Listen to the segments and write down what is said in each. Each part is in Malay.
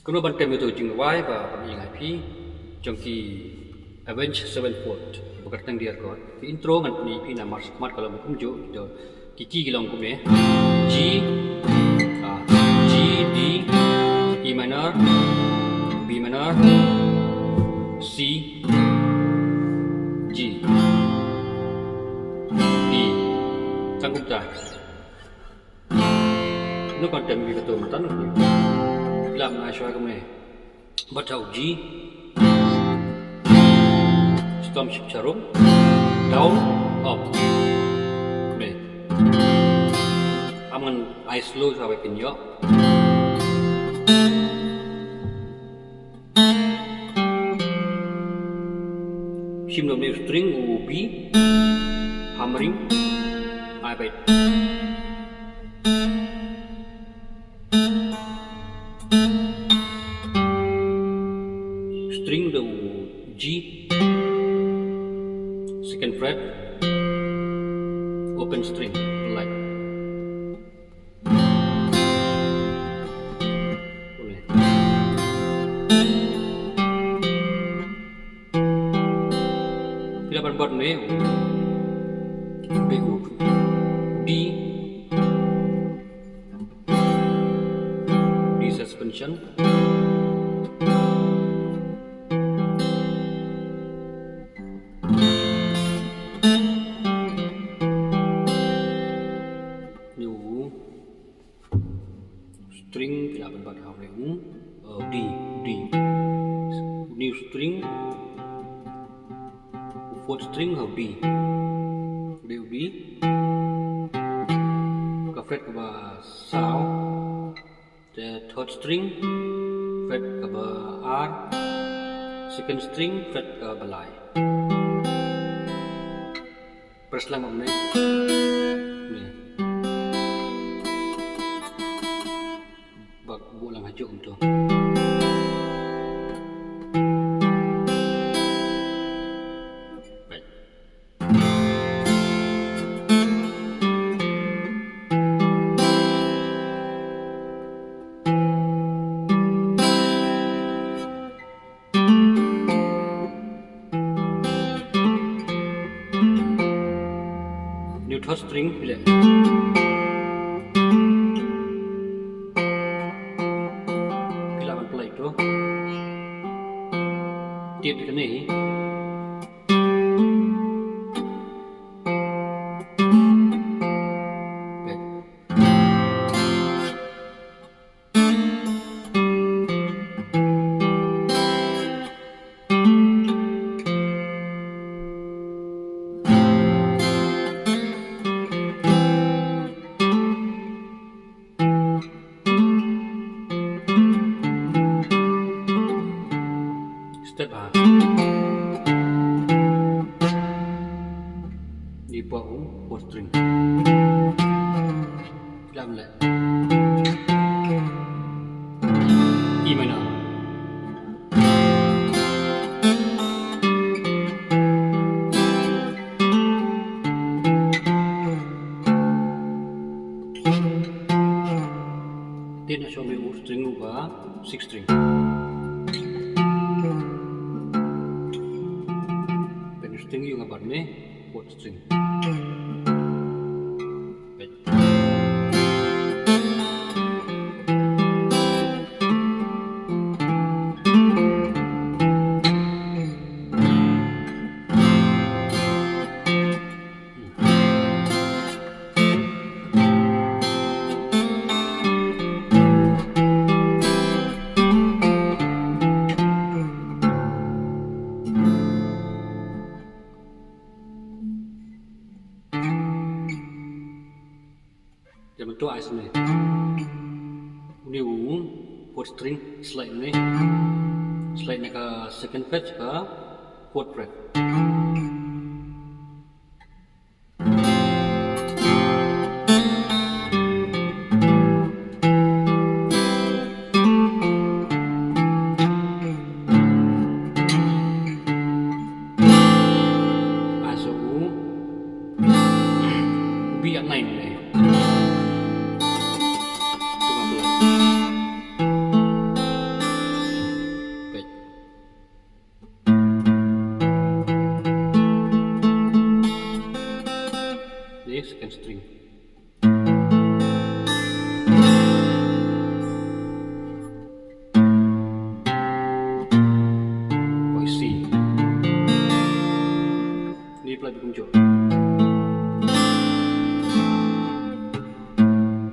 Kuno bantem itu Jinghikai và Jinghikai trong khi Avenge Sevenfold berkaitan dia chord. Di intro ngan puni pi na smart kalau mukum jo itu kiki gilang kume G D E minor B minor C G D sanggup dah. Nó còn trầm vì tôi mà tấn làm ai xoay cái này bắt đầu G storm shift jarum down up này aman I slow sampai pinjau sim nomor string B hammering I bet string the G second fret open string like bila ban ni D suspension string bila berbuat hal yang D new string fourth string hau D ke fret ke bawah sao the third string fret ke bawah R second string fret ke belai press lang ni bulang hajuk tu. Baik. New third string pilih. Tiếp cái này step A di bawah fourth string làm lại E minor dia nak show me string ubah sixth string string yung abad ni fourth string dia bentuk ais ni new fourth string slide ni ke second fret ke fourth fret B at 9 ni fret cũng chỗ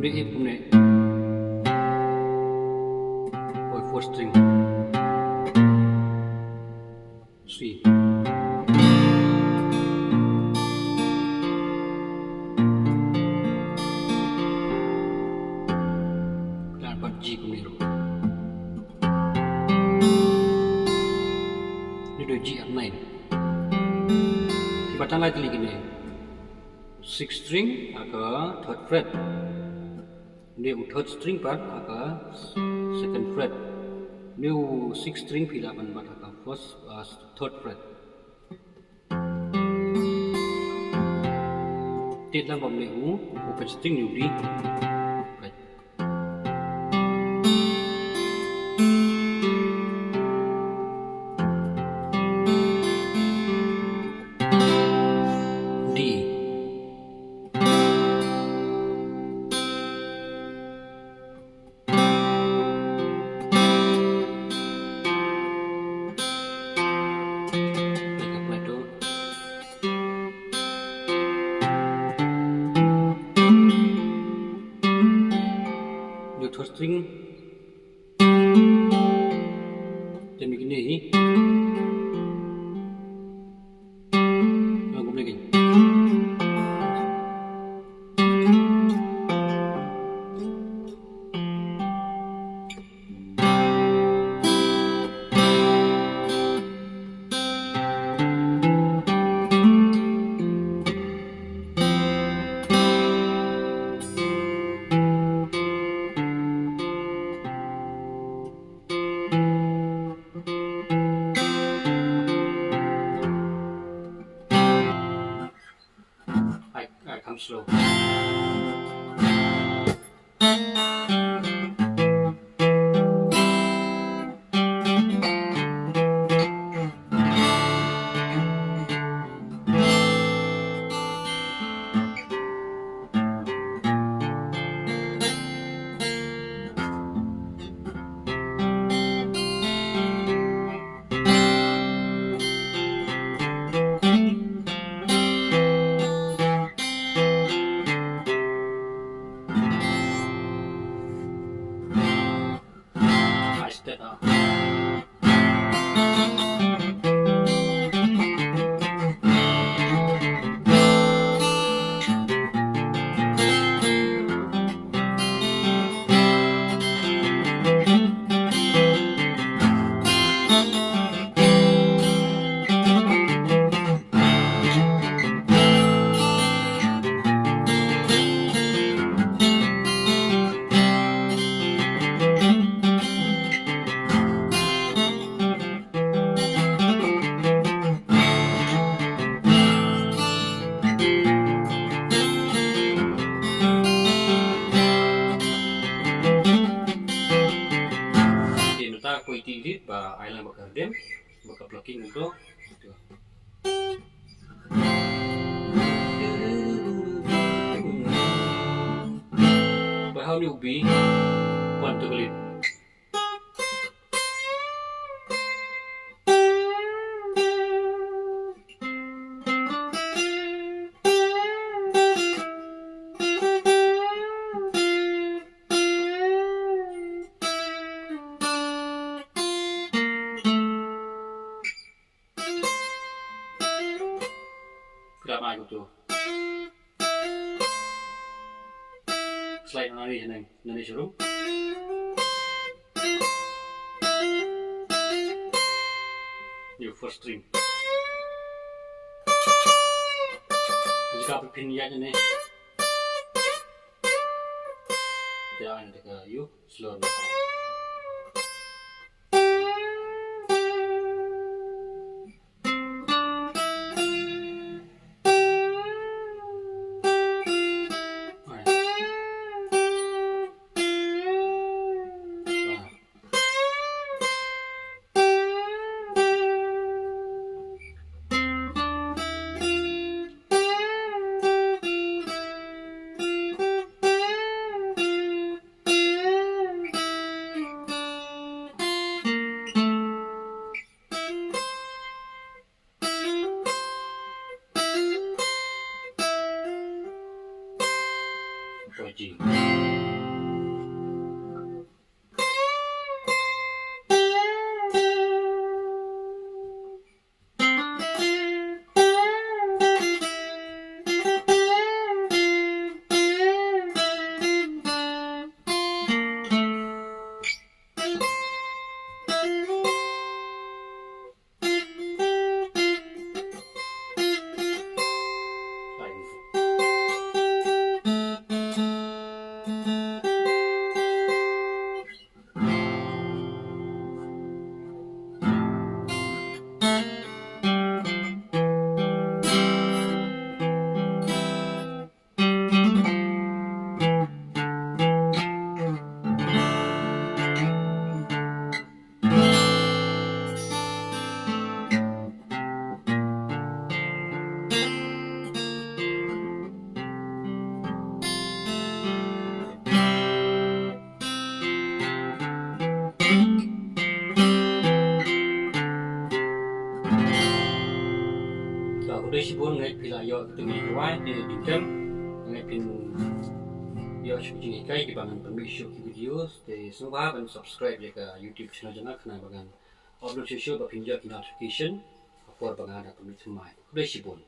đi F cũng này ôi fourth string C dan part G cũng này rồi ini do G up 9 batang lagi gini 6 string agak third fret dia third string part agak second fret new 6 string pila ban bat agak first third fret tiết lang bom leu open string new D third string dan begini lagu lagi come slow. That up. Aku edit ba island bakal dem bakal plucking untuk gitu. Bahau ni ubi pantu gelit. Tidak main tu. Slide nari suruh. New first string. Jika pin ya ni. Jangan dekat you slow. udah sibun ngai pila yo tengi wai di kem ngai pin yo Jinghikai di bangan permission videos de semua ban subscribe ya ke YouTube channel jana kena bangan upload sesio ba pinjak notification for bangan ada permission mai udah sibun